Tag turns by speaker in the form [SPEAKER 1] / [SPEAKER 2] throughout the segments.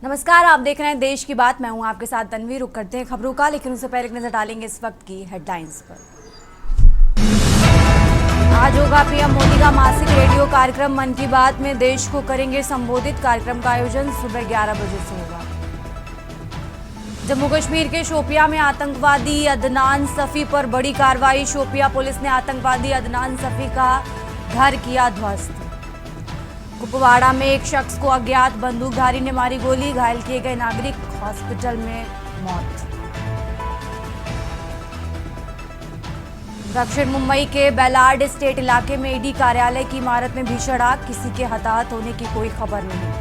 [SPEAKER 1] नमस्कार, आप देख रहे हैं देश की बात। मैं हूं आपके साथ तन्वी। रुक करते हैं खबरों का, लेकिन उससे पहले एक नजर डालेंगे इस वक्त की हेडलाइंस पर। आज होगा पीएम मोदी का मासिक रेडियो कार्यक्रम मन की बात में देश को करेंगे संबोधित। कार्यक्रम का आयोजन सुबह 11 बजे से होगा। जम्मू कश्मीर के शोपियां में आतंकवादी अदनान सफी पर बड़ी कार्रवाई। शोपियां पुलिस ने आतंकवादी अदनान सफी का घर किया ध्वस्त। कुपवाड़ा में एक शख्स को अज्ञात बंदूकधारी ने मारी गोली। घायल किए गए नागरिक हॉस्पिटल में मौत। दक्षिण मुंबई के बेलार्ड स्टेट इलाके में ईडी कार्यालय की इमारत में भीषण आग। किसी के हताहत होने की कोई खबर नहीं।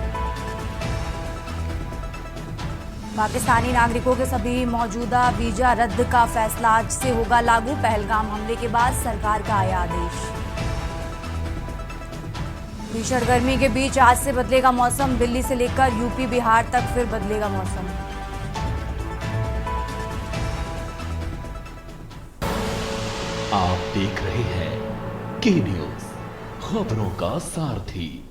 [SPEAKER 1] पाकिस्तानी नागरिकों के सभी मौजूदा वीजा रद्द का फैसला आज से होगा लागू। पहलगाम हमले के बाद सरकार का आया आदेश। भीषण गर्मी के बीच आज से बदलेगा मौसम। दिल्ली से लेकर यूपी बिहार तक फिर बदलेगा मौसम।
[SPEAKER 2] आप देख रहे हैं के न्यूज, खबरों का सारथी।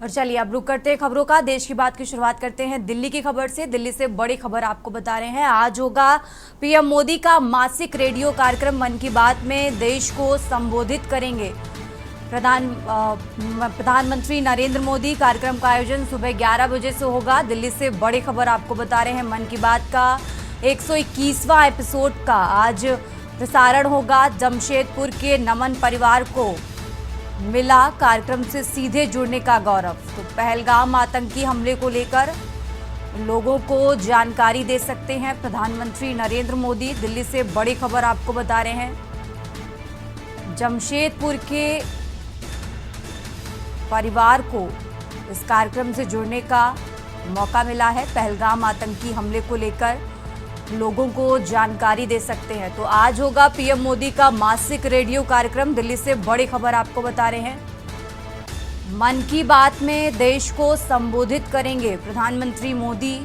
[SPEAKER 1] और चलिए अब रुक करते हैं खबरों का। देश की बात की शुरुआत करते हैं दिल्ली की खबर से। दिल्ली से बड़ी खबर आपको बता रहे हैं। आज होगा पीएम मोदी का मासिक रेडियो कार्यक्रम मन की बात में देश को संबोधित करेंगे प्रधानमंत्री नरेंद्र मोदी। कार्यक्रम का आयोजन सुबह 11 बजे से होगा। दिल्ली से बड़ी खबर आपको बता रहे हैं। मन की बात का 121वां एपिसोड का आज प्रसारण होगा। जमशेदपुर के नमन परिवार को मिला कार्यक्रम से सीधे जुड़ने का गौरव। तो पहलगाम आतंकी हमले को लेकर लोगों को जानकारी दे सकते हैं प्रधानमंत्री नरेंद्र मोदी। दिल्ली से बड़ी खबर आपको बता रहे हैं। जमशेदपुर के परिवार को इस कार्यक्रम से जुड़ने का मौका मिला है। पहलगाम आतंकी हमले को लेकर लोगों को जानकारी दे सकते हैं। तो आज होगा पीएम मोदी का मासिक रेडियो कार्यक्रम। दिल्ली से बड़ी खबर आपको बता रहे हैं। मन की बात में देश को संबोधित करेंगे प्रधानमंत्री मोदी।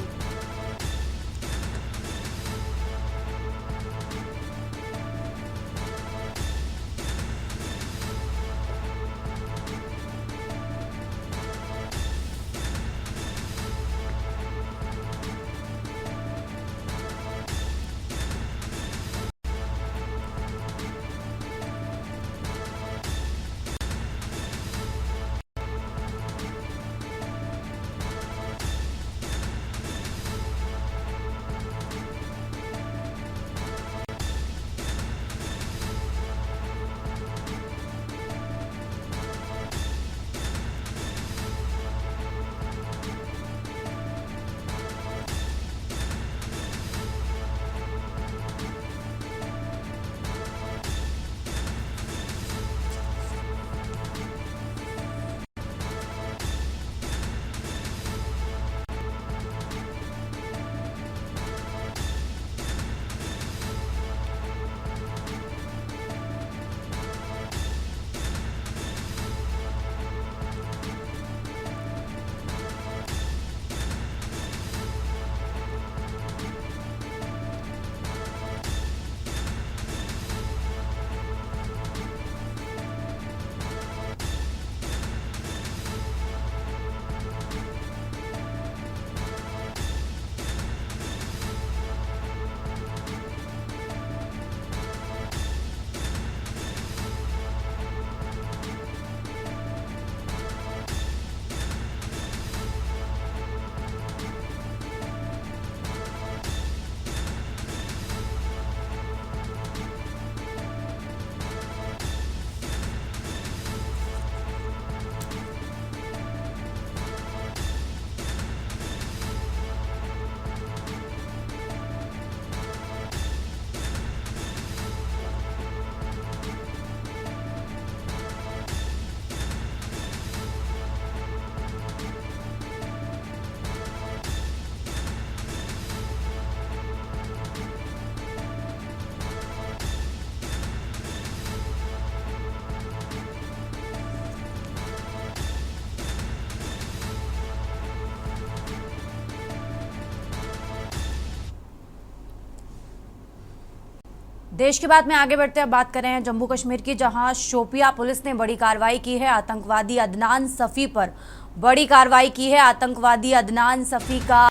[SPEAKER 1] देश की बात में आगे बढ़ते हैं। बात कर रहे हैं जम्मू कश्मीर की, जहां शोपियां पुलिस ने बड़ी कार्रवाई की है। आतंकवादी अदनान सफी पर बड़ी कार्रवाई की है। आतंकवादी अदनान सफी का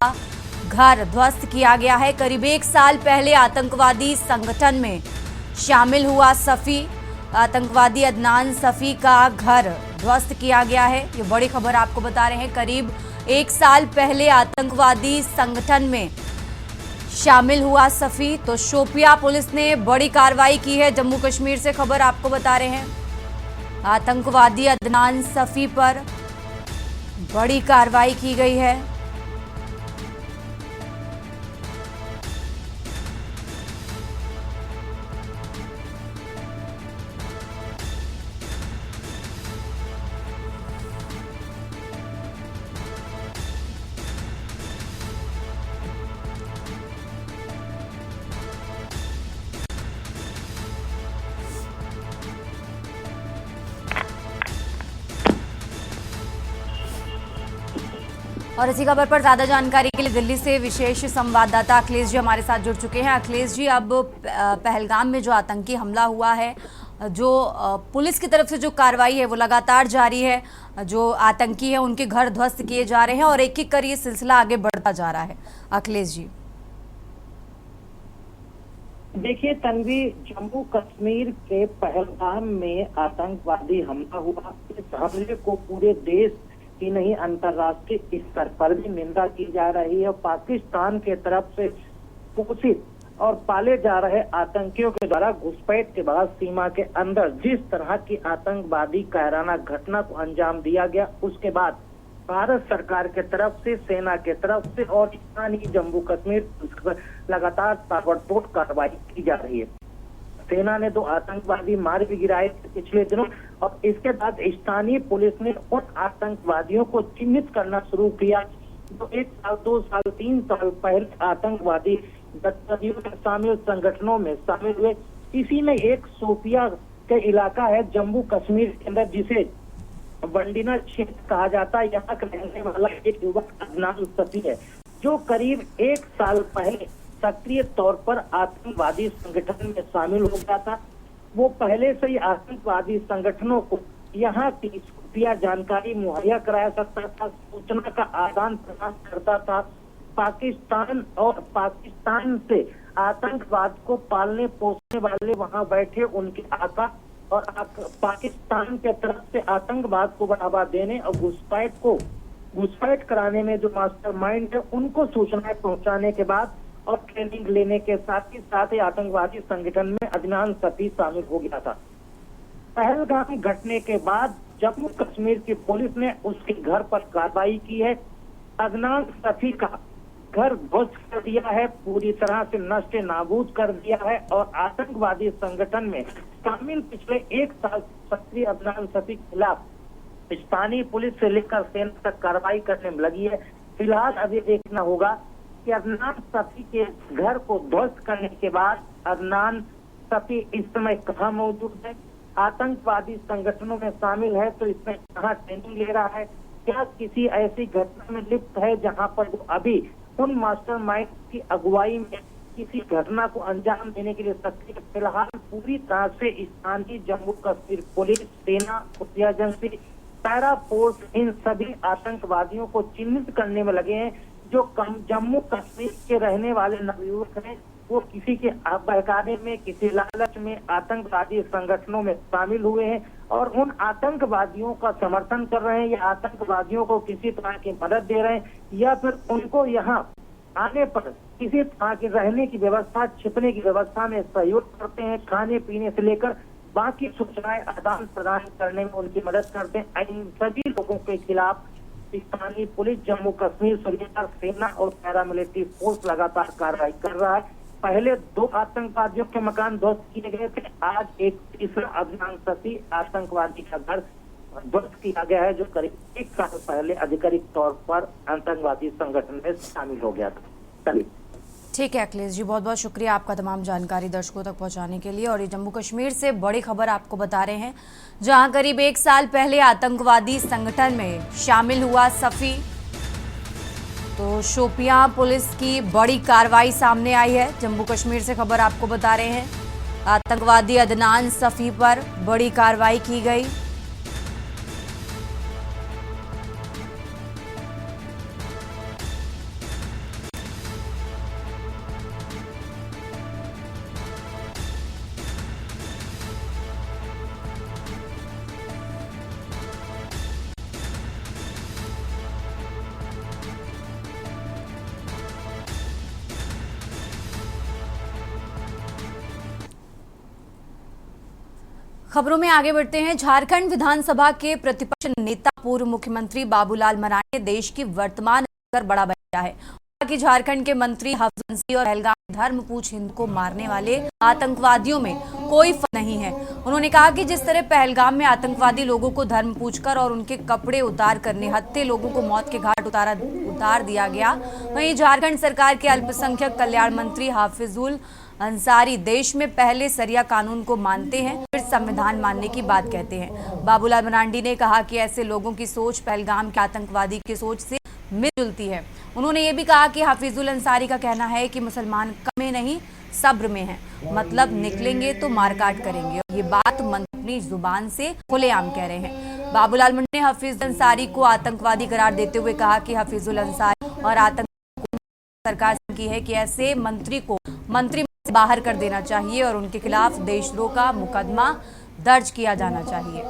[SPEAKER 1] घर ध्वस्त किया गया है। करीब 1 साल पहले आतंकवादी संगठन में शामिल हुआ सफी। आतंकवादी अदनान सफी का घर ध्वस्त किया गया है। ये बड़ी खबर आपको बता रहे हैं। करीब 1 साल पहले आतंकवादी संगठन में शामिल हुआ सफी। तो शोपिया पुलिस ने बड़ी कार्रवाई की है। जम्मू कश्मीर से खबर आपको बता रहे हैं। आतंकवादी अदनान सफी पर बड़ी कार्रवाई की गई है। और इसी खबर पर ज्यादा जानकारी के लिए दिल्ली से विशेष संवाददाता अखिलेश जी हमारे साथ जुड़ चुके हैं। अखिलेश जी, अब पहलगाम में जो आतंकी हमला हुआ है, जो पुलिस की तरफ से जो कार्रवाई है वो लगातार जारी है। जो आतंकी है उनके घर ध्वस्त किए जा रहे हैं और एक एक कर ये सिलसिला आगे बढ़ता जा रहा है। अखिलेश जी,
[SPEAKER 3] देखिए तन्वी, जम्मू कश्मीर के पहलगाम में आतंकवादी हमला हुआ। इस हमले को पूरे देश की नहीं अंतर्राष्ट्रीय स्तर पर भी निंदा की जा रही है। पाकिस्तान के तरफ से पोषित और पाले जा रहे आतंकियों के द्वारा घुसपैठ के बाद सीमा के अंदर जिस तरह की आतंकवादी कायराना घटना को अंजाम दिया गया, उसके बाद भारत सरकार के तरफ से, सेना के तरफ से और स्थानीय जम्मू कश्मीर लगातार ताबड़तोड़ कार्रवाई की जा रही है। सेना ने 2 आतंकवादी मार भी गिराए पिछले दिनों और इसके बाद स्थानीय पुलिस ने उन आतंकवादियों को चिन्हित करना शुरू किया जो 1 साल, 2 साल, 3 साल पहले आतंकवादी गतिविधियों में शामिल संगठनों में शामिल हुए। इसी में एक शोपिया के इलाका है जम्मू कश्मीर के अंदर, जिसे बंडीना क्षेत्र कहा जाता है। यहाँ का रहने वाला एक युवक अदनान सफी है, जो करीब 1 साल पहले सक्रिय तौर पर आतंकवादी संगठन में शामिल हो गया था। वो पहले से ही आतंकवादी संगठनों को यहाँ की खुफिया जानकारी मुहैया कराया सकता था, सूचना का आदान प्रदान करता था। पाकिस्तान और पाकिस्तान से आतंकवाद को पालने पोसने वाले वहाँ बैठे उनके आका और पाकिस्तान के तरफ से आतंकवाद को बढ़ावा देने और घुसपैठ कराने में जो मास्टरमाइंड है, उनको सूचनाएं पहुंचाने के बाद और ट्रेनिंग लेने के साथ ही आतंकवादी संगठन में अदनान सफी शामिल हो गया था। पहलगाम घटने के बाद जम्मू कश्मीर की पुलिस ने उसके घर पर कार्रवाई की है। अदनान सफी का घर ध्वस्त कर दिया है, पूरी तरह से नष्ट नाबूद कर दिया है और आतंकवादी संगठन में शामिल पिछले 1 साल सक्रिय अदनान सफी के खिलाफ स्थानीय पुलिस से लेकर सेना तक कार्रवाई करने में लगी है। फिलहाल अभी देखना होगा कि अदनान सफी के घर को ध्वस्त करने के बाद अदनान सफी इस समय कहाँ मौजूद है, आतंकवादी संगठनों में शामिल है तो इसमें कहाँ ट्रेनिंग ले रहा है, क्या किसी ऐसी घटना में लिप्त है जहां पर वो अभी उन मास्टरमाइंड की अगुवाई में किसी घटना को अंजाम देने के लिए सक्रिय। फिलहाल पूरी तरह से स्थानीय जम्मू कश्मीर पुलिस, सेना, खुफिया एजेंसी, पैरा फोर्स इन सभी आतंकवादियों को चिन्हित करने में लगे हैं जो जम्मू कश्मीर के रहने वाले नवयुवक हैं। वो किसी के बहकाने में, किसी लालच में आतंकवादी संगठनों में शामिल हुए हैं और उन आतंकवादियों का समर्थन कर रहे हैं या आतंकवादियों को किसी तरह की मदद दे रहे हैं या फिर उनको यहाँ आने पर किसी तरह की रहने की व्यवस्था, छिपने की व्यवस्था में सहयोग करते हैं, खाने पीने से लेकर बाकी सूचनाएं आदान प्रदान करने में उनकी मदद करते हैं। इन सभी लोगों के खिलाफ स्थानीय पुलिस, जम्मू कश्मीर सरकार, सेना और पैरामिलिट्री फोर्स लगातार कार्रवाई कर रहा है। पहले 2 आतंकवादियों के मकान ध्वस्त किए गए थे, आज एक तीसरा अदनान सफी आतंकवादी का घर ध्वस्त किया गया है जो करीब 1 साल पहले आधिकारिक तौर पर आतंकवादी संगठन में शामिल हो गया था।
[SPEAKER 1] ठीक है अखिलेश जी, बहुत बहुत शुक्रिया आपका तमाम जानकारी दर्शकों तक पहुंचाने के लिए। और ये जम्मू कश्मीर से बड़ी खबर आपको बता रहे हैं, जहां करीब 1 साल पहले आतंकवादी संगठन में शामिल हुआ सफी। तो शोपियां पुलिस की बड़ी कार्रवाई सामने आई है। जम्मू कश्मीर से खबर आपको बता रहे हैं, आतंकवादी अदनान सफी पर बड़ी कार्रवाई की गई। खबरों में आगे बढ़ते हैं। झारखंड विधानसभा के प्रतिपक्ष नेता पूर्व मुख्यमंत्री बाबूलाल मरांडी ने देश की वर्तमान पर बड़ा बयान है कि झारखंड के मंत्री हफीजुल अंसारी और पहलगाम धर्म पूछ हिंदू को मारने वाले आतंकवादियों में कोई फर्क नहीं है। उन्होंने कहा कि जिस तरह पहलगाम में आतंकवादी लोगों को धर्म पूछकर और उनके कपड़े उतार कर निहत्थे लोगों को मौत के घाट उतार दिया गया, वहीं झारखंड सरकार के अल्पसंख्यक कल्याण मंत्री हफीजुल अंसारी देश में पहले सरिया कानून को मानते हैं, फिर संविधान मानने की बात कहते हैं। बाबूलाल मरांडी ने कहा कि ऐसे लोगों की सोच पहलगाम के आतंकवादी की सोच से मिलजुलती है। उन्होंने ये भी कहा कि हफीजुल अंसारी का कहना है कि मुसलमान कमे नहीं सब्र में हैं, मतलब निकलेंगे तो मारकाट करेंगे। ये बात मंत्री अपनी जुबान से खुलेआम कह रहे हैं। बाबूलाल मरांडी ने हफीजुल अंसारी को आतंकवादी करार देते हुए कहा कि हफीजुल अंसारी और आतंक सरकार की है कि ऐसे मंत्री को मंत्री से बाहर कर देना चाहिए और उनके खिलाफ देशद्रोह का मुकदमा दर्ज किया जाना चाहिए।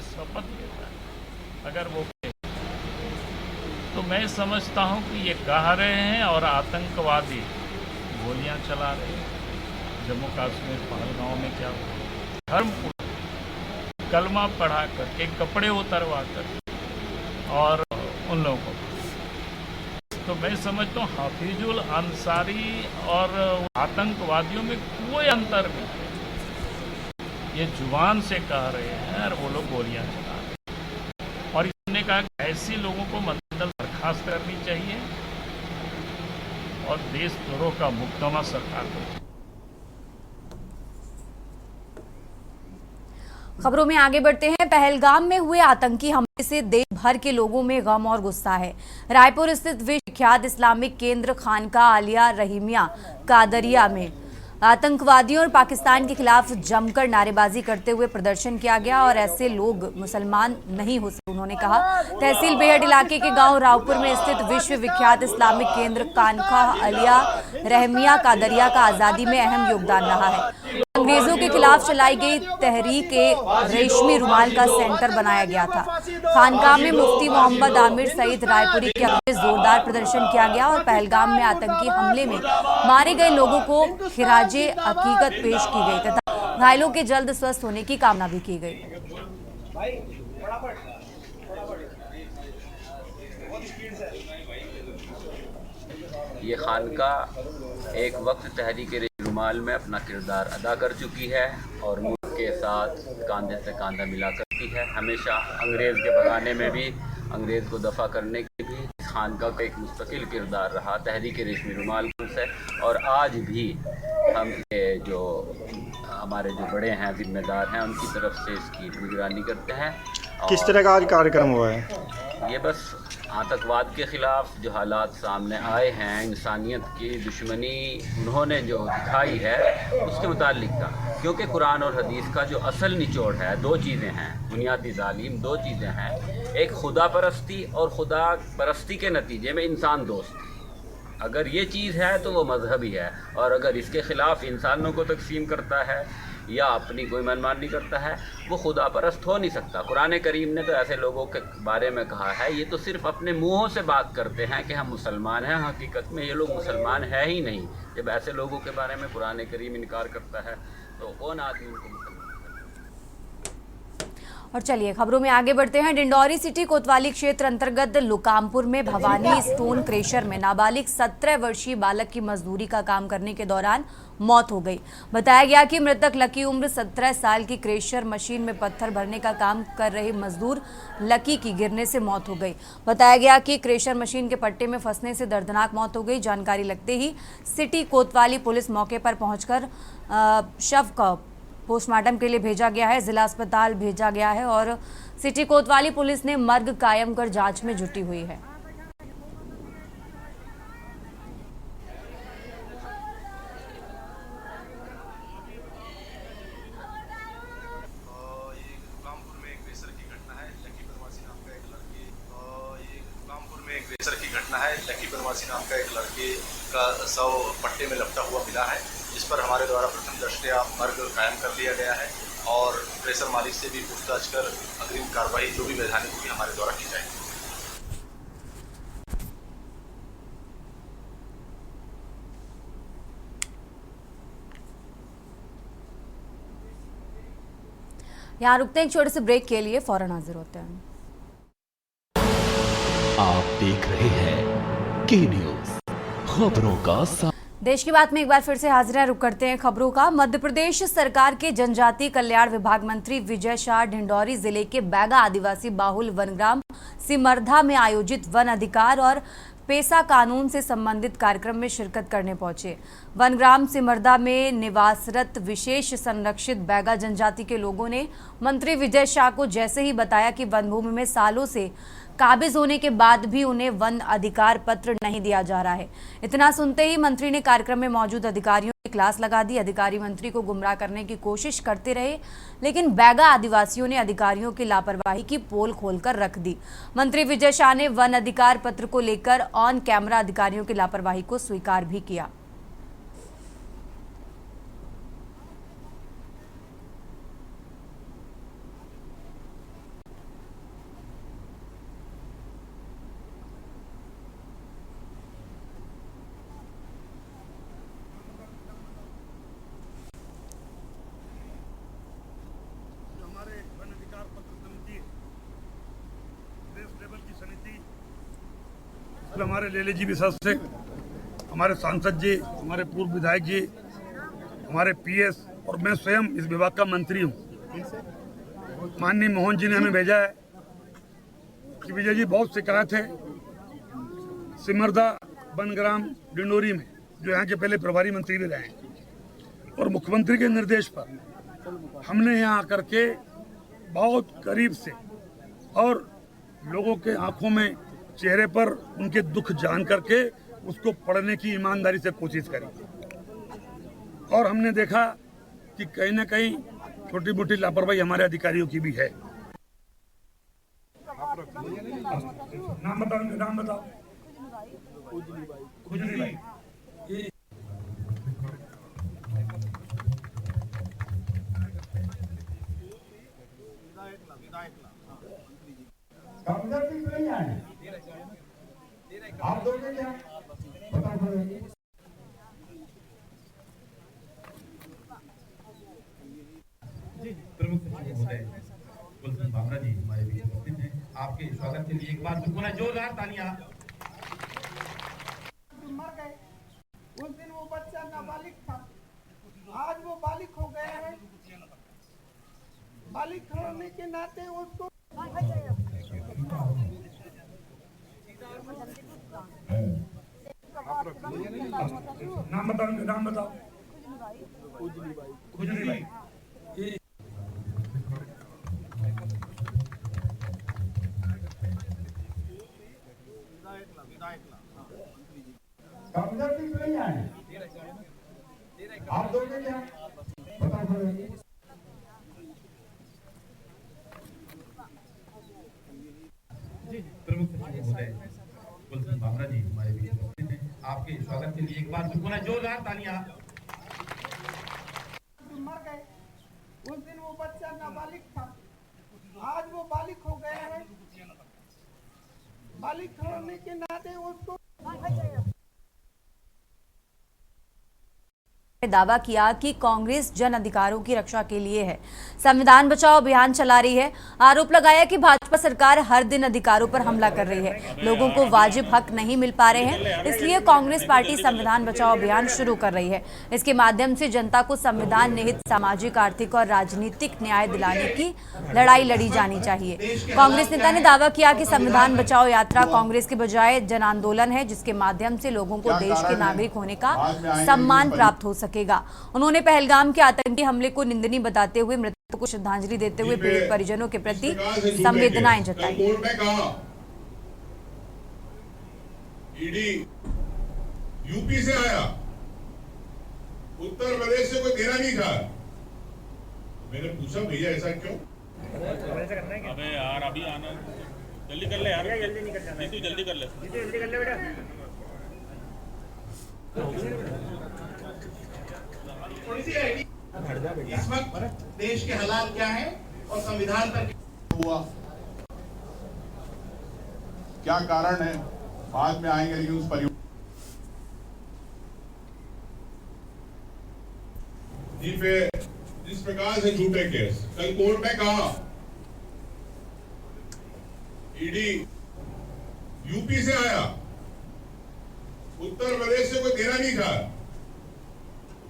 [SPEAKER 4] शपथ अगर वो तो मैं समझता हूं कि ये कह रहे हैं और आतंकवादी गोलियां चला रहे हैं। जम्मू कश्मीर पहलगांव में क्या हुआ, धर्म कलमा पढ़ा करके कपड़े उतरवा कर और उन लोगों को, तो मैं समझता हूँ हफीजुल अंसारी और आतंकवादियों में कोई अंतर नहीं। ये जुबान से कह रहे हैं और वो लोग गोलियां चला रहे हैं। और इसने कहा कि ऐसे लोगों को मंडल बर्खास्त करनी चाहिए और देशद्रोह का मुकदमा सरकार को।
[SPEAKER 1] खबरों में आगे बढ़ते हैं। पहलगाम में हुए आतंकी हमले से देश भर के लोगों में गम और गुस्सा है। रायपुर स्थित विख्यात इस्लामिक केंद्र खानकाह आलिया रहीमिया कादरिया में आतंकवादियों और पाकिस्तान के खिलाफ जमकर नारेबाजी करते हुए प्रदर्शन किया गया और ऐसे लोग मुसलमान नहीं हो सकते। उन्होंने कहा तहसील बेहड इलाके के गांव रावपुर में स्थित विश्व विख्यात इस्लामिक केंद्र खानकाह आलिया रहीमिया कादरिया का आज़ादी में अहम योगदान रहा है। अंग्रेजों के खिलाफ चलाई गई तहरीक रेशमी रुमाल का सेंटर बनाया गया था। खानकाह में मुफ्ती मोहम्मद आमिर सईद रायपुरी के हक जोरदार प्रदर्शन किया गया और पहलगाम में आतंकी हमले में मारे गए लोगों को खिराजे अकीकत पेश की गई तथा घायलों के जल्द स्वस्थ होने की कामना भी की गई।
[SPEAKER 5] ये खानकाह एक वक्त तहरीक रुमाल में अपना किरदार अदा कर चुकी है और मुल्क के साथ कंधे से कंधा मिला करती है। हमेशा अंग्रेज़ के भगाने में भी, अंग्रेज़ को दफ़ा करने के भी खानकाह का एक मुस्तकिल किरदार रहा तहरीक रेशमी रुमाल से। और आज भी हम जो हमारे जो बड़े हैं, जिम्मेदार हैं, उनकी तरफ से इसकी निगरानी करते हैं।
[SPEAKER 6] किस तरह का आज कार्यक्रम हुआ है?
[SPEAKER 5] ये बस आतंकवाद के ख़िलाफ़ जो हालात सामने आए हैं, इंसानियत की दुश्मनी उन्होंने जो दिखाई है उसके मुतालिक था। क्योंकि कुरान और हदीस का जो असल निचोड़ है, दो चीज़ें हैं, बुनियादी तालीम दो चीज़ें हैं। एक खुदा परस्ती और खुदा परस्ती के नतीजे में इंसान दोस्ती। अगर ये चीज़ है तो वो मजहबी है, और अगर इसके ख़िलाफ़ इंसानों को तकसीम करता है या अपनी कोई मनमानी करता है, वो खुदा परस्त हो नहीं सकता। कुरान करीम ने तो ऐसे लोगों के बारे में कहा है, ये तो सिर्फ अपने मुँहों से बात करते हैं कि हम मुसलमान हैं, हकीकत में ये लोग मुसलमान है ही नहीं। जब ऐसे लोगों के बारे में कुरान करीम इनकार करता है तो कौन आदमी उनको मुसलमान।
[SPEAKER 1] और चलिए खबरों में आगे बढ़ते हैं। डिंडौरी सिटी कोतवाली क्षेत्र अंतर्गत लुकामपुर में भवानी स्टोन क्रेशर में नाबालिग 17 वर्षीय बालक की मजदूरी का काम करने के दौरान मौत हो गई। बताया गया कि मृतक लकी उम्र 17 साल की क्रेशर मशीन में पत्थर भरने का काम कर रहे मजदूर लकी की गिरने से मौत हो गई। बताया गया कि क्रेशर मशीन के पट्टे में फंसने से दर्दनाक मौत हो गई। जानकारी लगते ही सिटी कोतवाली पुलिस मौके पर पहुंचकर शव का पोस्टमार्टम के लिए भेजा गया है, जिला अस्पताल भेजा गया है और सिटी कोतवाली पुलिस ने मर्ग कायम कर जांच में जुटी हुई है।
[SPEAKER 7] ये लुकामपुर में एक रेसर की घटना है। लकी प्रवासी नाम का एक लड़की, ये लुकामपुर की घटना है। लकी बनवासी नाम का एक लड़के का शव पट्टे में लपटा हुआ मिला है, जिस पर हमारे द्वारा प्रथम दृष्टया मर्ग कायम कर दिया गया है और प्रेशर मालिक से भी पूछताछ कर अग्रिम कार्रवाई जो भी वैधानिक होगी हमारे द्वारा की जाएगी।
[SPEAKER 1] यहाँ रुकते हैं एक छोटे से ब्रेक के लिए, फौरन हाजिर होते हैं।
[SPEAKER 2] आप देख रहे हैं के न्यूज, खबरों का साथ।
[SPEAKER 1] देश की बात में एक बार फिर से हाजिर हैं, रुक करते हैं खबरों का। मध्य प्रदेश सरकार के जनजातीय कल्याण विभाग मंत्री विजय शाह ढिंडोरी जिले के बैगा आदिवासी बाहुल वनग्राम सिमरधा में आयोजित वन अधिकार और पेशा कानून से संबंधित कार्यक्रम में शिरकत करने पहुंचे। वनग्राम सिमरधा में निवासरत विशेष संरक्षित बैगा जनजाति के लोगों ने मंत्री विजय शाह को जैसे ही बताया कि वन भूमि में सालों से काबिज होने के बाद भी उन्हें वन अधिकार पत्र नहीं दिया जा रहा है, इतना सुनते ही मंत्री ने कार्यक्रम में मौजूद अधिकारियों की क्लास लगा दी। अधिकारी मंत्री को गुमराह करने की कोशिश करते रहे, लेकिन बैगा आदिवासियों ने अधिकारियों की लापरवाही की पोल खोलकर रख दी। मंत्री विजय शाह ने वन अधिकार पत्र को लेकर ऑन कैमरा अधिकारियों की लापरवाही को स्वीकार भी किया।
[SPEAKER 8] हमारे लेले जी भी साहब से, हमारे सांसद जी, हमारे पूर्व विधायक जी, हमारे पीएस और मैं स्वयं इस विभाग का मंत्री हूँ। माननीय मोहन जी ने हमें भेजा है कि विजय जी बहुत शिकायत है सिमरधा वनग्राम डिंडोरी में, जो यहाँ के पहले प्रभारी मंत्री भी रहे हैं, और मुख्यमंत्री के निर्देश पर हमने यहाँ आकर के बहुत करीब से और लोगों के आंखों में, चेहरे पर उनके दुख जान करके उसको पढ़ने की ईमानदारी से कोशिश करी, और हमने देखा कि कहीं ना कहीं छोटी मोटी लापरवाही हमारे अधिकारियों की भी है। नाम बताओ, नाम बताओ। खुजली भाई।
[SPEAKER 9] आप दोगे क्या? बताओ।
[SPEAKER 10] प्रमुख सचिव महोदय कुलसन बामरा जी हमारे बीच उपस्थित हैं। आपके स्वागत के लिए एक बार पुनः जोरदार तालियां।
[SPEAKER 9] मर गए उस दिन, वो बच्चा नाबालिग था, आज वो बालिग हो गया है। बालिग होने के नाते उसको
[SPEAKER 8] नाम बताओ, नाम बताओ। खुजली भाई।
[SPEAKER 9] आप दोगे क्या? बताओ।
[SPEAKER 10] प्रमुख सचिव महोदय कुलसन बामरा जी हमारे बीच उपस्थित हैं। आपके स्वागत के लिए एक बार पुनः जोरदार तालियां।
[SPEAKER 9] मर गए उस दिन, वो बच्चा नाबालिग था, आज वो बालिग हो गया है। बालिग होने के नाते उसको
[SPEAKER 1] दावा किया कि कांग्रेस जन अधिकारों की रक्षा के लिए है, संविधान बचाओ अभियान चला रही है। आरोप लगाया कि भाजपा सरकार हर दिन अधिकारों पर हमला कर रही है, लोगों को वाजिब हक नहीं मिल पा रहे हैं, इसलिए कांग्रेस पार्टी संविधान बचाओ अभियान शुरू कर रही है। इसके माध्यम से जनता को संविधान निहित सामाजिक, आर्थिक और राजनीतिक न्याय दिलाने की लड़ाई लड़ी जानी चाहिए। कांग्रेस नेता ने दावा किया कि संविधान बचाओ यात्रा कांग्रेस के बजाय जन आंदोलन है, जिसके माध्यम से लोगों को देश के नागरिक होने का सम्मान प्राप्त हो सके। उन्होंने पहलगाम के आतंकी हमले को निंदनीय बताते हुए मृतकों को श्रद्धांजलि देते हुए पीड़ित परिजनों के प्रति संवेदनाएं जताई।
[SPEAKER 11] ईडी यूपी से आया, उत्तर प्रदेश से कोई देना नहीं था। मैंने पूछा भैया ऐसा क्यों?
[SPEAKER 4] अबे यार अभी आना
[SPEAKER 10] जल्दी कर ले यार, जल्दी निकल जाना, तू जल्दी कर ले, जल्दी कर ले बेटा।
[SPEAKER 11] इस वक्त देश के हालात क्या हैं और संविधान पर हुआ क्या कारण है, बाद में आएंगे, लेकिन उस पर जिस प्रकार से झूठे केस कल कोर्ट में कहा, ईडी यूपी से आया, उत्तर प्रदेश से कोई देना नहीं था।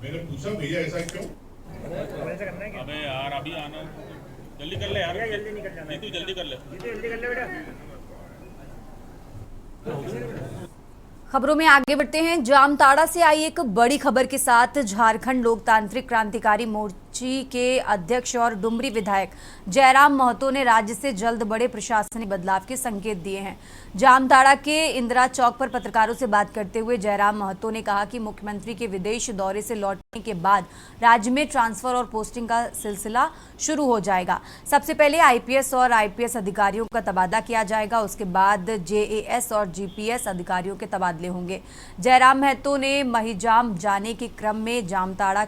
[SPEAKER 11] मैंने पूछा भैया ऐसा क्यों?
[SPEAKER 10] अबे यार अभी आना, जल्दी कर ले यार, जल्दी निकल जाना, तू जल्दी कर ले, जल्दी कर ले बेटा।
[SPEAKER 1] खबरों में आगे बढ़ते हैं। जामताड़ा से आई एक बड़ी खबर के साथ झारखंड लोकतांत्रिक क्रांतिकारी मोर्चा के अध्यक्ष और डुमरी विधायक जयराम महतो ने राज्य से जल्द बड़े प्रशासनिक बदलाव के संकेत दिए हैं। जामताड़ा के इंदिरा चौक पर पत्रकारों से बात करते हुए जयराम महतो ने कहा कि मुख्यमंत्री के विदेश दौरे से लौटने के बाद राज्य में ट्रांसफर और पोस्टिंग का सिलसिला शुरू हो जाएगा। सबसे पहले आईपीएस और आईपीएस अधिकारियों का तबादला किया जाएगा, उसके बाद जेएएस और जीपीएस अधिकारियों के तबादले होंगे। जयराम महतो ने महिजाम जाने के क्रम में जामताड़ा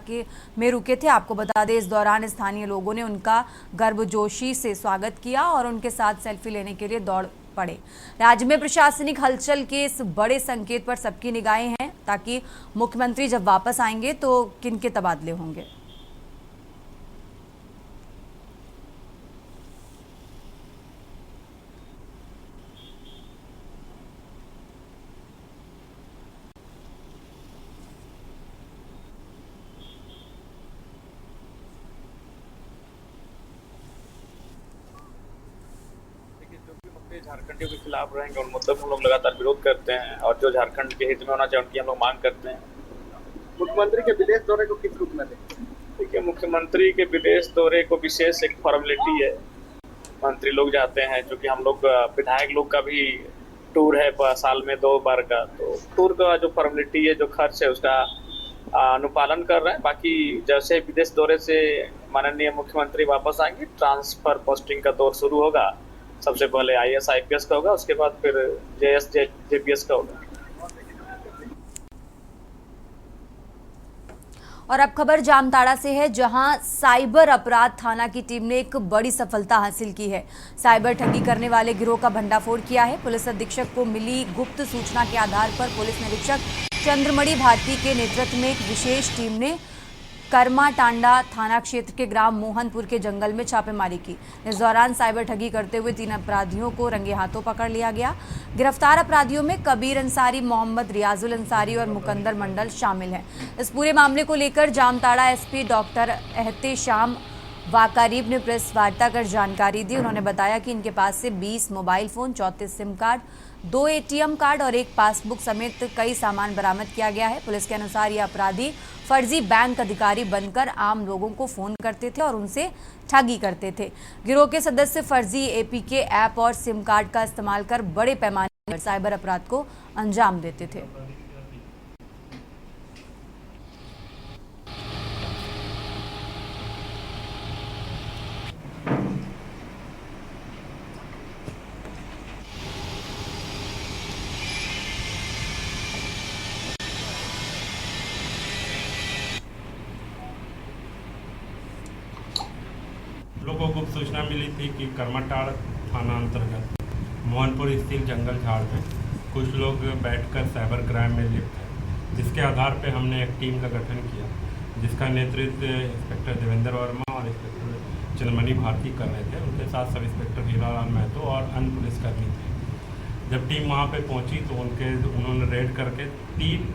[SPEAKER 1] में रुके थे। आपको बता दें, इस दौरान स्थानीय लोगों ने उनका गर्मजोशी से स्वागत किया और उनके साथ सेल्फी लेने के लिए दौड़ पड़े। राज्य में प्रशासनिक हलचल के इस बड़े संकेत पर सबकी निगाहें हैं, ताकि मुख्यमंत्री जब वापस आएंगे तो किनके तबादले होंगे।
[SPEAKER 12] झारखंडियों के खिलाफ रहेंगे, उन मुद्दों को हम लोग लगातार विरोध करते हैं और जो झारखंड के हित में होना चाहिए उनकी हम लोग मांग करते हैं।
[SPEAKER 9] मुख्यमंत्री के विदेश दौरे को किस रूप में देखें?
[SPEAKER 12] देखिए, मुख्यमंत्री के विदेश दौरे को विशेष एक फॉर्मेलिटी है, मंत्री लोग जाते हैं, क्योंकि हम लोग विधायक लोग का भी टूर है साल में 2 बार का, तो टूर का जो फॉर्मेलिटी है, जो खर्च है, उसका अनुपालन कर रहे हैं। बाकी जैसे विदेश दौरे से माननीय मुख्यमंत्री वापस आएंगे, ट्रांसफर पोस्टिंग का दौर शुरू होगा। सबसे पहले आईएएस आईपीएस का होगा, उसके बाद फिर जेएस जेपीएस का होगा।
[SPEAKER 1] और अब खबर जामताड़ा से है, जहां साइबर अपराध थाना की टीम ने एक बड़ी सफलता हासिल की है। साइबर ठगी करने वाले गिरोह का भंडाफोड़ किया है। पुलिस अधीक्षक को मिली गुप्त सूचना के आधार पर पुलिस निरीक्षक चंद्रमणि भारती के नेतृत्व में एक विशेष टीम ने करमाटांडा थाना क्षेत्र के ग्राम मोहनपुर के जंगल में छापेमारी की। इस दौरान साइबर ठगी करते हुए 3 अपराधियों को रंगे हाथों पकड़ लिया गया। गिरफ्तार अपराधियों में कबीर अंसारी, मोहम्मद रियाजुल अंसारी और मुकंदर मंडल शामिल हैं। इस पूरे मामले को लेकर जामताड़ा एसपी डॉक्टर एहतेशाम वाकारीब ने प्रेस वार्ता कर जानकारी दी। उन्होंने बताया कि इनके पास से 20 mobile phone, 34 SIM card, 2 ATM card और 1 पासबुक समेत कई सामान बरामद किया गया है। पुलिस के अनुसार ये अपराधी फर्जी बैंक अधिकारी बनकर आम लोगों को फोन करते थे और उनसे ठगी करते थे। गिरोह के सदस्य फर्जी एपीके ऐप और सिम कार्ड का इस्तेमाल कर बड़े पैमाने पर साइबर अपराध को अंजाम देते थे।
[SPEAKER 13] लोगों को गुप्त सूचना मिली थी कि करमाटाड़ थाना अंतर्गत मोहनपुर स्थित जंगल झाड़ में कुछ लोग बैठकर साइबर क्राइम में लिप्त हैं, जिसके आधार पर हमने एक टीम का गठन किया, जिसका नेतृत्व इंस्पेक्टर देवेंद्र वर्मा और इंस्पेक्टर चंद्रमणि भारती कर रहे थे। उनके साथ सब इंस्पेक्टर हीरालाल महतो और अन्य पुलिसकर्मी थे। जब टीम वहाँ पर पहुँची तो उन्होंने रेड करके 3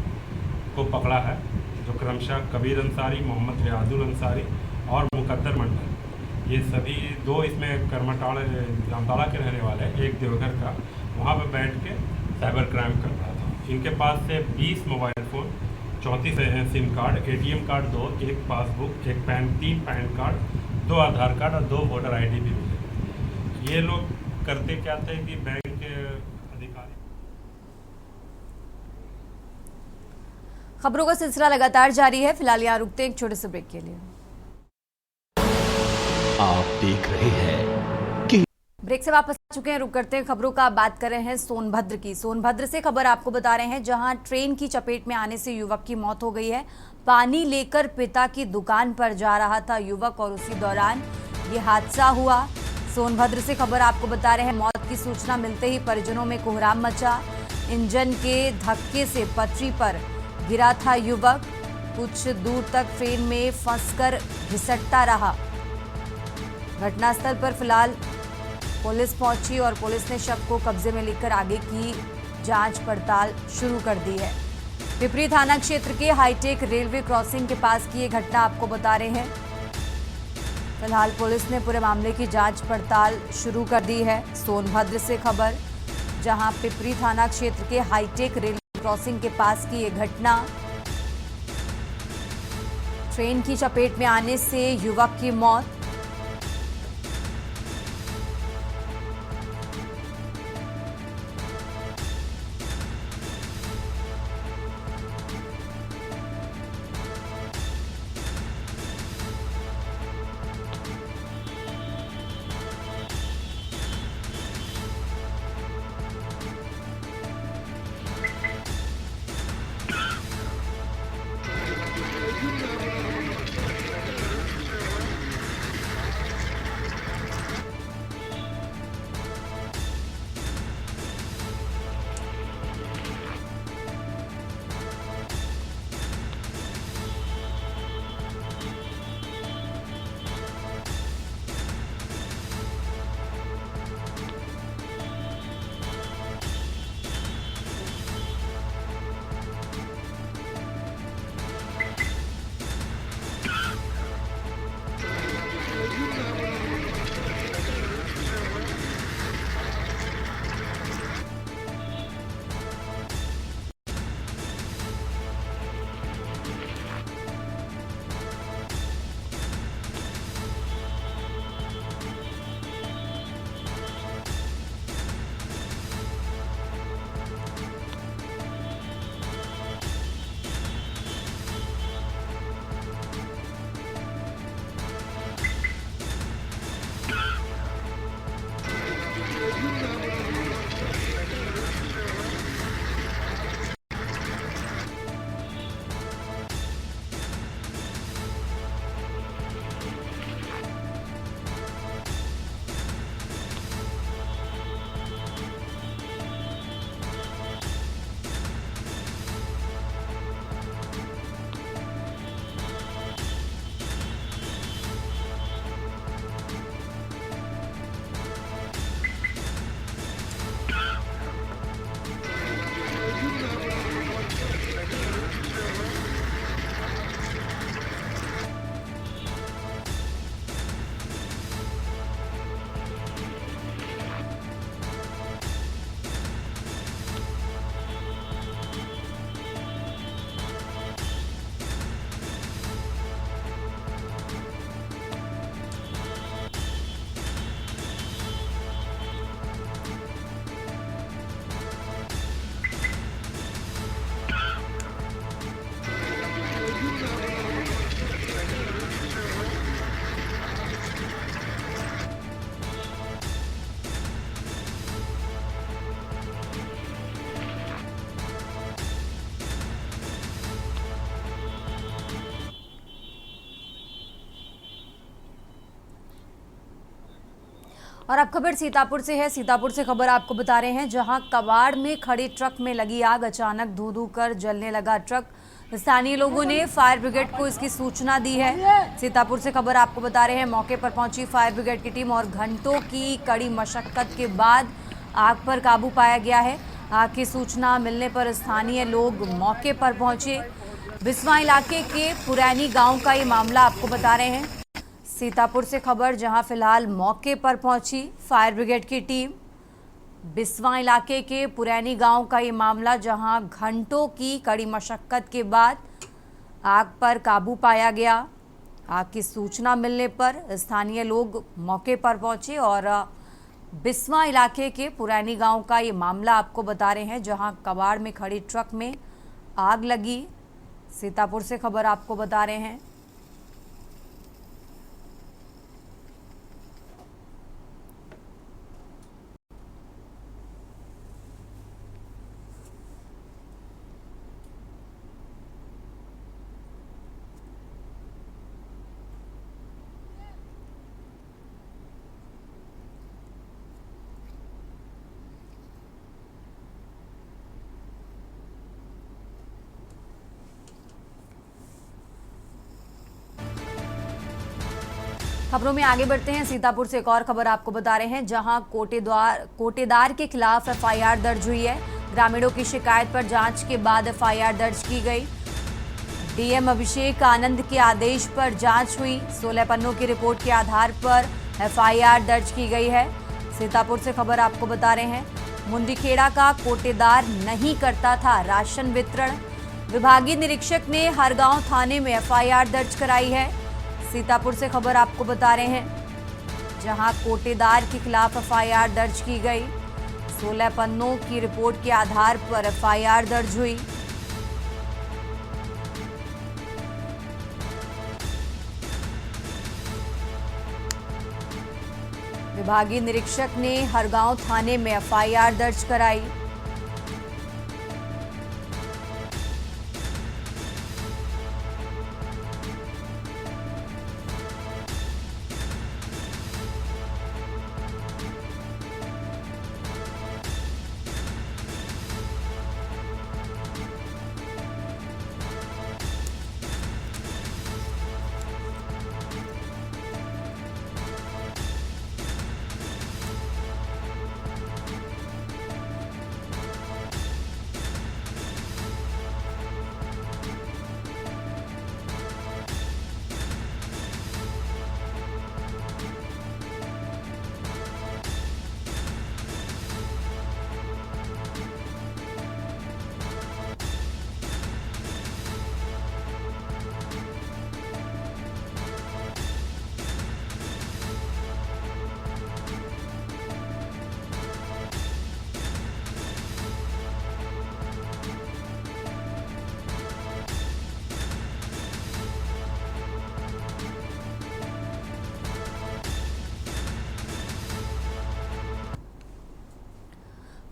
[SPEAKER 13] को पकड़ा है, जो क्रमशः कबीर अंसारी, मोहम्मद रियाजुल अंसारी और मुकद्दर मंडल। ये सभी 2 इसमें करमाटाड़ जामताड़ा के रहने वाले हैं, एक देवघर का, वहाँ पर बैठ के साइबर क्राइम कर रहा था। इनके पास से 20 mobile phone, 34 SIM card, ATM card 2, 1 passbook, 3 pan card, 2 आधार कार्ड और 2 वोटर आईडी भी मिले। ये लोग करते क्या थे कि बैंक के अधिकारी।
[SPEAKER 1] खबरों का सिलसिला लगातार जारी है। फिलहाल यहाँ रुकते हैं एक छोटे से ब्रेक के लिए।
[SPEAKER 2] आप देख रहे हैं
[SPEAKER 1] ब्रेक से वापस आ चुके हैं, रुक करते हैं खबरों का। बात कर रहे हैं सोनभद्र की। सोनभद्र से खबर आपको बता रहे हैं, जहां ट्रेन की चपेट में आने से युवक की मौत हो गई है। पानी लेकर पिता की दुकान पर जा रहा था युवक और उसी दौरान ये हादसा हुआ। सोनभद्र से खबर आपको बता रहे हैं, मौत की सूचना मिलते ही परिजनों में कोहराम मचा। इंजन के धक्के से पटरी पर गिरा था युवक, कुछ दूर तक ट्रेन में फंसकर घिसटता रहा। घटनास्थल पर फिलहाल पुलिस पहुंची और पुलिस ने शव को कब्जे में लेकर आगे की जांच पड़ताल शुरू कर दी है। पिपरी थाना क्षेत्र के हाईटेक रेलवे क्रॉसिंग के पास की ये घटना आपको बता रहे हैं। फिलहाल पुलिस ने पूरे मामले की जांच पड़ताल शुरू कर दी है। सोनभद्र से खबर, जहां पिपरी थाना क्षेत्र के हाईटेक रेलवे क्रॉसिंग के पास की ये घटना, ट्रेन की चपेट में आने से युवक की मौत। और अब खबर सीतापुर से है। सीतापुर से खबर आपको बता रहे हैं, जहां कबाड़ में खड़े ट्रक में लगी आग, अचानक धू धू कर जलने लगा ट्रक। स्थानीय लोगों ने फायर ब्रिगेड को इसकी सूचना दी है। सीतापुर से खबर आपको बता रहे हैं, मौके पर पहुंची फायर ब्रिगेड की टीम और घंटों की कड़ी मशक्कत के बाद आग पर काबू पाया गया है। आग की सूचना मिलने पर स्थानीय लोग मौके पर पहुंचे। बिस्वा इलाके के पुरानी गांव का ये मामला आपको बता रहे हैं। सीतापुर से खबर, जहां फिलहाल मौके पर पहुंची फायर ब्रिगेड की टीम। बिस्वा इलाके के पुरानी गांव का ये मामला, जहां घंटों की कड़ी मशक्कत के बाद आग पर काबू पाया गया। आग की सूचना मिलने पर स्थानीय लोग मौके पर पहुंचे और बिस्वा इलाके के पुरानी गांव का ये मामला आपको बता रहे हैं, जहां कबाड़ में खड़ी ट्रक में आग लगी। सीतापुर से खबर आपको बता रहे हैं। खबरों में आगे बढ़ते हैं। सीतापुर से एक और खबर आपको बता रहे हैं, जहां कोटेदार के खिलाफ एफआईआर दर्ज हुई है। ग्रामीणों की शिकायत पर जांच के बाद एफआईआर दर्ज की गई। डीएम अभिषेक आनंद के आदेश पर जांच हुई। 16 पन्नों की रिपोर्ट के आधार पर एफआईआर दर्ज की गई है। सीतापुर से खबर आपको बता रहे हैं, मुंडीखेड़ा का कोटेदार नहीं करता था राशन वितरण। विभागीय निरीक्षक ने हरगांव थाने में एफआईआर दर्ज कराई है। सीतापुर से खबर आपको बता रहे हैं, जहां कोटेदार के खिलाफ एफआईआर दर्ज की गई। 16 पन्नों की रिपोर्ट के आधार पर एफआईआर दर्ज हुई। विभागीय निरीक्षक ने हरगांव थाने में एफआईआर दर्ज कराई।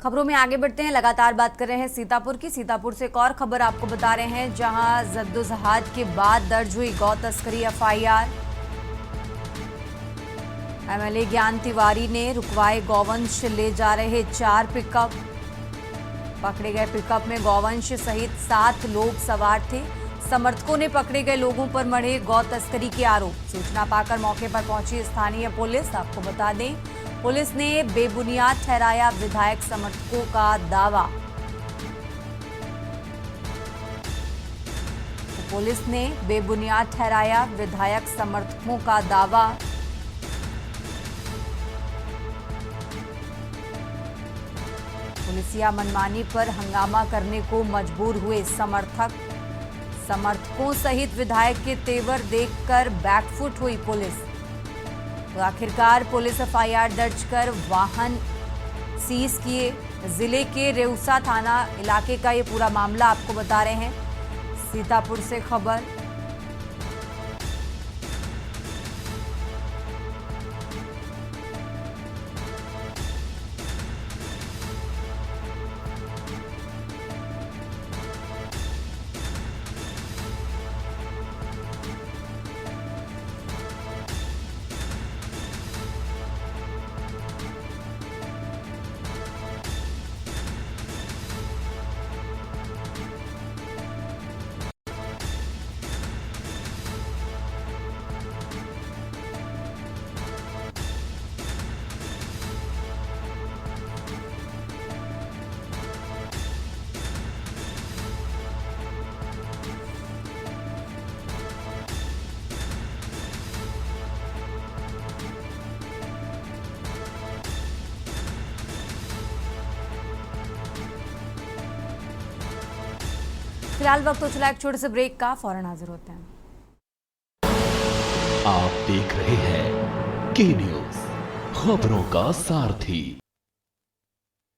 [SPEAKER 1] खबरों में आगे बढ़ते हैं। लगातार बात कर रहे हैं सीतापुर की। सीतापुर से एक और खबर आपको बता रहे हैं, जहां जद्दोजहद के बाद दर्ज हुई गौ तस्करी एफआईआर। एमएलए ज्ञान तिवारी ने रुकवाए गौवंश ले जा रहे 4 पिकअप। पकड़े गए पिकअप में गौवंश सहित 7 लोग सवार थे। समर्थकों ने पकड़े गए लोगों पर मढ़े गौ तस्करी के आरोप। सूचना पाकर मौके पर पहुंची स्थानीय पुलिस। आपको बता दें, पुलिस ने बेबुनियाद ठहराया विधायक समर्थकों का दावा। पुलिस ने बेबुनियाद ठहराया विधायक समर्थकों का दावा। पुलिसिया मनमानी पर हंगामा करने को मजबूर हुए समर्थक। समर्थकों सहित विधायक के तेवर देखकर बैकफुट हुई पुलिस। तो आखिरकार पुलिस एफआईआर दर्ज कर वाहन सीज किए। जिले के रेउसा थाना इलाके का ये पूरा मामला आपको बता रहे हैं। सीतापुर से खबर। फिलहाल वक्त तो चला एक छोटे से ब्रेक का, फौरन हाजिर होते हैं।
[SPEAKER 2] आप देख रहे हैं के न्यूज, खबरों का सारथी।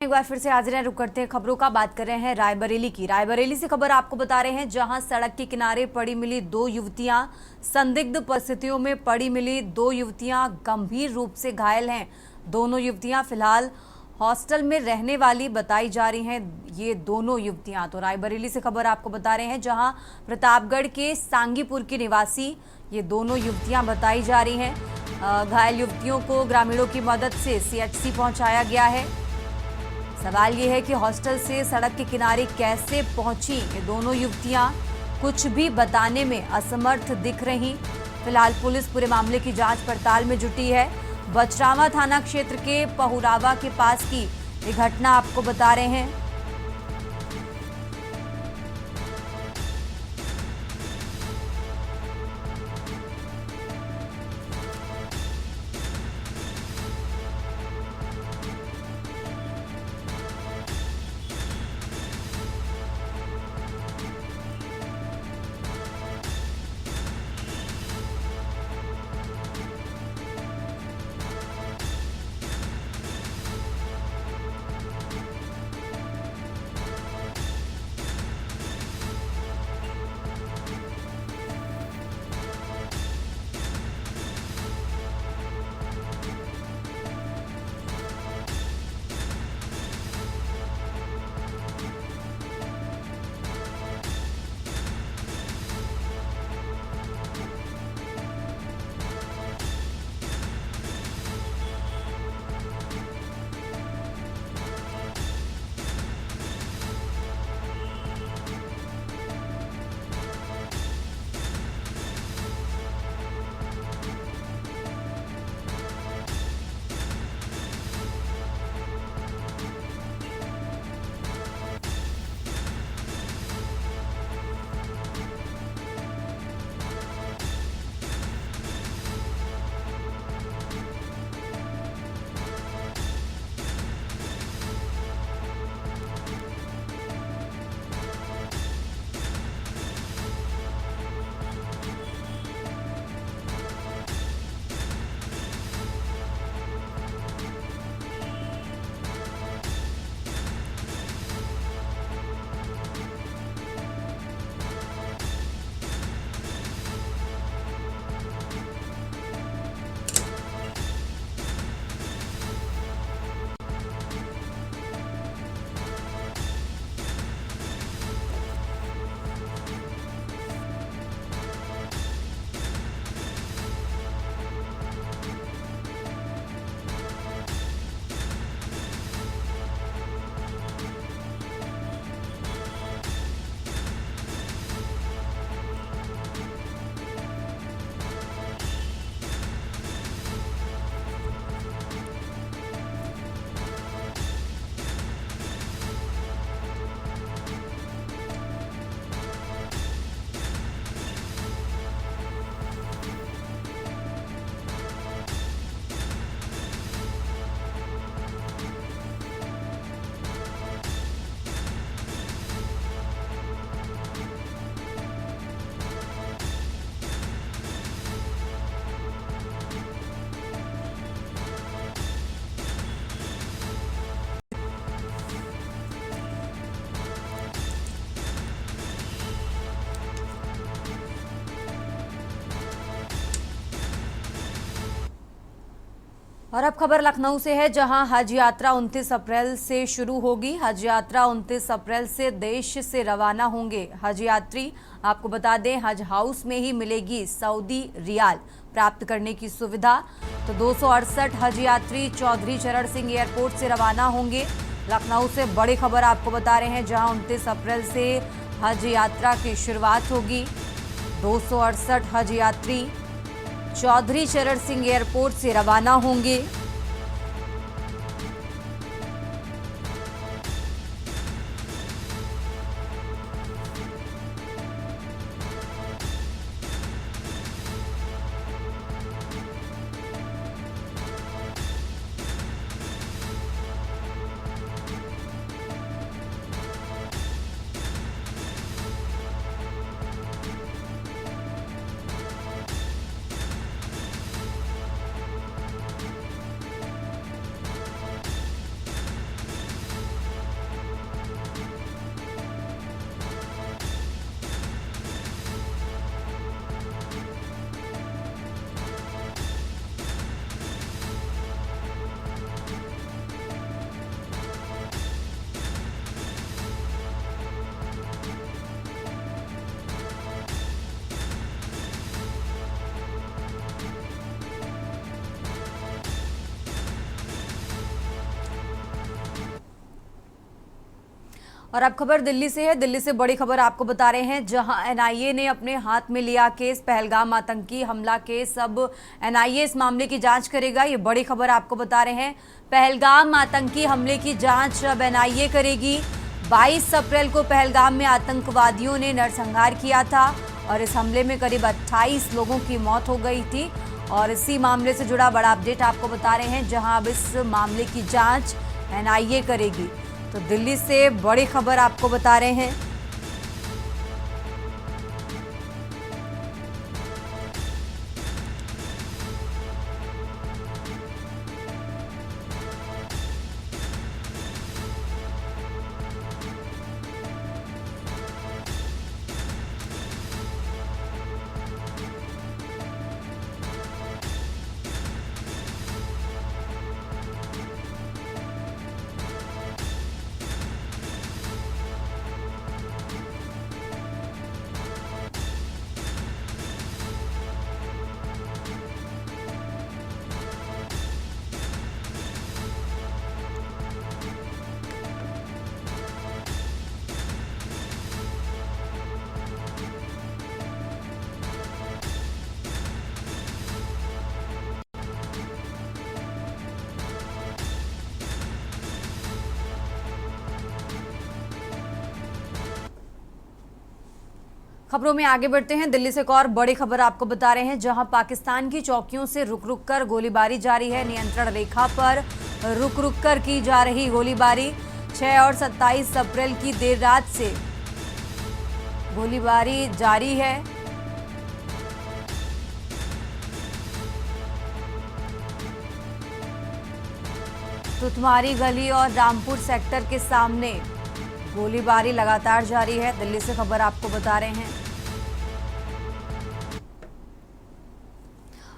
[SPEAKER 1] एक बार फिर से हाजिर हैं। रुक करते हैं खबरों का। बात कर रहे हैं रायबरेली की। रायबरेली से खबर आपको बता रहे हैं, जहां सड़क के किनारे पड़ी मिली 2 युवतियां। संदिग्ध परिस्थितियों में पड़ी मिली 2 युवतियां गंभीर रूप से घायल हैं। दोनों युवतियां फिलहाल हॉस्टल में रहने वाली बताई जा रही हैं। ये दोनों युवतियां, तो रायबरेली से खबर आपको बता रहे हैं, जहां प्रतापगढ़ के सांगीपुर की निवासी ये दोनों युवतियां बताई जा रही हैं। घायल युवतियों को ग्रामीणों की मदद से सीएचसी पहुंचाया गया है। सवाल ये है कि हॉस्टल से सड़क के किनारे कैसे पहुंची ये दोनों युवतियां, कुछ भी बताने में असमर्थ दिख रही। फिलहाल पुलिस पूरे मामले की जांच पड़ताल में जुटी है। बचरावा थाना क्षेत्र के पहुरावा के पास की ये घटना आपको बता रहे हैं। और अब खबर लखनऊ से है, जहां हज यात्रा 29 अप्रैल से शुरू होगी। हज यात्रा 29 अप्रैल से देश से रवाना होंगे हज यात्री। आपको बता दें, हज हाउस में ही मिलेगी सऊदी रियाल प्राप्त करने की सुविधा। तो 268 हज यात्री चौधरी चरण सिंह एयरपोर्ट से रवाना होंगे। लखनऊ से बड़ी खबर आपको बता रहे हैं, जहां 29 अप्रैल से हज यात्रा की शुरुआत होगी। 268 हज यात्री चौधरी चरण सिंह एयरपोर्ट से रवाना होंगे। और अब खबर दिल्ली से है। दिल्ली से बड़ी खबर आपको बता रहे हैं, जहां एनआईए ने अपने हाथ में लिया केस, पहलगाम आतंकी हमला केस। अब एनआईए इस मामले की जांच करेगा। ये बड़ी खबर आपको बता रहे हैं। पहलगाम आतंकी हमले की जांच अब एनआईए करेगी। 22 अप्रैल को पहलगाम में आतंकवादियों ने नरसंहार किया था और इस हमले में करीब 28 लोगों की मौत हो गई थी। और इसी मामले से जुड़ा बड़ा अपडेट आपको बता रहे हैं, जहां अब इस मामले की जांच एनआईए करेगी। तो दिल्ली से बड़ी खबर आपको बता रहे हैं। खबरों में आगे बढ़ते हैं। दिल्ली से एक और बड़ी खबर आपको बता रहे हैं, जहां पाकिस्तान की चौकियों से रुक रुक कर गोलीबारी जारी है। नियंत्रण रेखा पर रुक रुक कर की जा रही गोलीबारी। 6 और 27 अप्रैल की देर रात से गोलीबारी जारी है। तुतमारी गली और रामपुर सेक्टर के सामने गोलीबारी लगातार जारी है। दिल्ली से खबर आपको बता रहे हैं।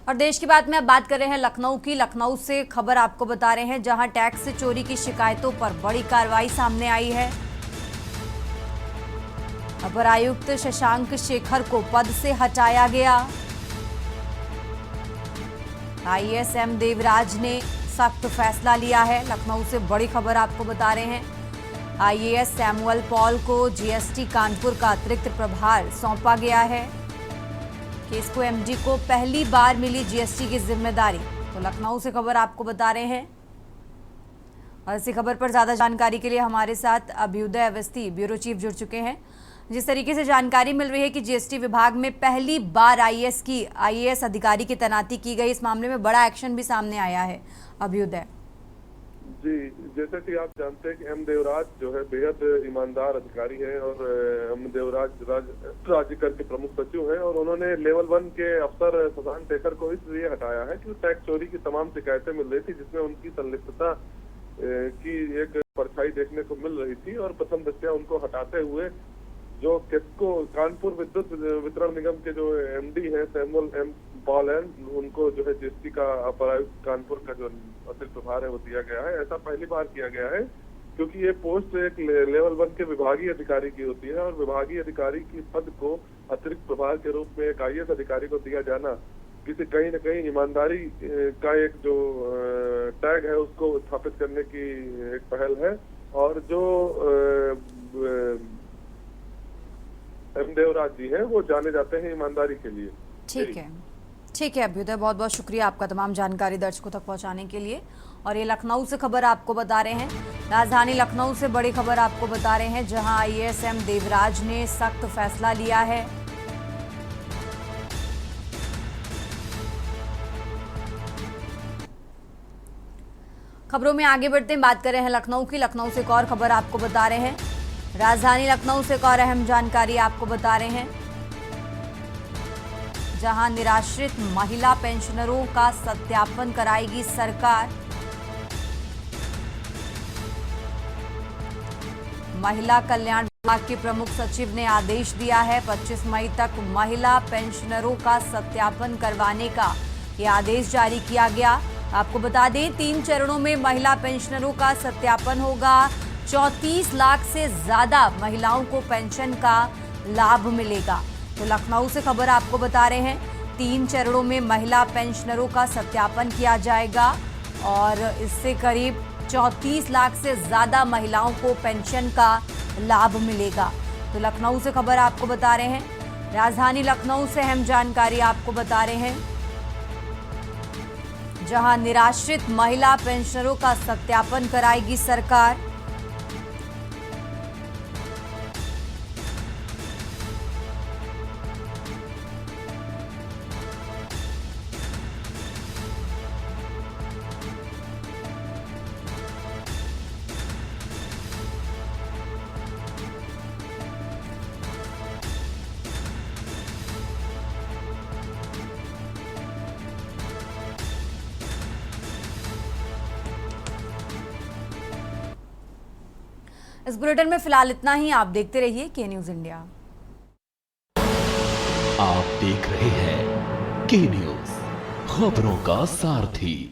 [SPEAKER 1] और देश की बात में अब बात कर रहे हैं लखनऊ की। लखनऊ से खबर आपको बता रहे हैं, जहां टैक्स से चोरी की शिकायतों पर बड़ी कार्रवाई सामने आई है। अपर आयुक्त शशांक शेखर को पद से हटाया गया। आईएएस एम देवराज ने सख्त फैसला लिया है। लखनऊ से बड़ी खबर आपको बता रहे हैं। आईएएस सैमुअल पॉल को जीएसटी कानपुर का अतिरिक्त प्रभार सौंपा गया है। केसको एमडी को पहली बार मिली जीएसटी की जिम्मेदारी। तो लखनऊ से खबर आपको बता रहे हैं। और इसी खबर पर ज्यादा जानकारी के लिए हमारे साथ अभ्युदय अवस्थी, ब्यूरो चीफ, जुड़ चुके हैं। जिस तरीके से जानकारी मिल रही है कि जीएसटी विभाग में पहली बार आईएएस अधिकारी की तैनाती की गई, इस मामले में बड़ा एक्शन भी सामने आया है। अभ्युदय
[SPEAKER 14] जी, जैसे कि आप जानते हैं कि एम देवराज जो है बेहद ईमानदार अधिकारी हैं और एम देवराज राज्य कर के प्रमुख सचिव हैं और उन्होंने लेवल 1 के अफसर शशांक शेखर को इसलिए हटाया है कि टैक्स चोरी की तमाम शिकायतें मिल रही थी, जिसमें उनकी संलिप्तता की एक परछाई देखने को मिल रही थी। और प्रथम दृष्टया उनको हटाते हुए जो केस्को कानपुर विद्युत वितरण निगम के जो एमडी हैं सैमुअल एम पॉल हैं, उनको जो है जीएसटी का अपर आयुक्त कानपुर का जो अतिरिक्त प्रभार है वो दिया गया है। ऐसा पहली बार किया गया है क्योंकि ये पोस्ट एक लेवल 1 के विभागीय अधिकारी की होती है और विभागीय अधिकारी की पद को अतिरिक्त प्रभार के रूप में एक आईएएस अधिकारी को दिया जाना किसी कहीं न कहीं ईमानदारी का एक जो टैग है उसको स्थापित करने की एक पहल है। और जो एम देवराज जी हैं वो जाने जाते हैं ईमानदारी के लिए।
[SPEAKER 1] ठीक है अभ्युदय, बहुत बहुत शुक्रिया आपका तमाम जानकारी दर्शकों तक पहुंचाने के लिए। और ये लखनऊ से खबर आपको बता रहे हैं। राजधानी लखनऊ से बड़ी खबर आपको बता रहे हैं, जहां आईएएस एम देवराज ने सख्त फैसला लिया है। खबरों में आगे बढ़ते हैं, बात कर रहे हैं लखनऊ की। लखनऊ से एक और खबर आपको बता रहे हैं। राजधानी लखनऊ से एक और अहम जानकारी आपको बता रहे हैं, जहां निराश्रित महिला पेंशनरों का सत्यापन कराएगी सरकार। महिला कल्याण विभाग के प्रमुख सचिव ने आदेश दिया है 25 मई तक महिला पेंशनरों का सत्यापन करवाने का ये आदेश जारी किया गया। आपको बता दें 3 चरणों में महिला पेंशनरों का सत्यापन होगा। 34 लाख से ज्यादा महिलाओं को पेंशन का लाभ मिलेगा। तो लखनऊ से खबर आपको बता रहे हैं, 3 चरणों में महिला पेंशनरों का सत्यापन किया जाएगा और इससे करीब 34 लाख से ज्यादा महिलाओं को पेंशन का लाभ मिलेगा। तो लखनऊ से खबर आपको बता रहे हैं, राजधानी लखनऊ से अहम जानकारी आपको बता रहे हैं, जहां निराश्रित महिला पेंशनरों का सत्यापन कराएगी सरकार। इस बुलेटिन में फिलहाल इतना ही। आप देखते रहिए के न्यूज इंडिया।
[SPEAKER 2] आप देख रहे हैं के न्यूज, खबरों का सारथी।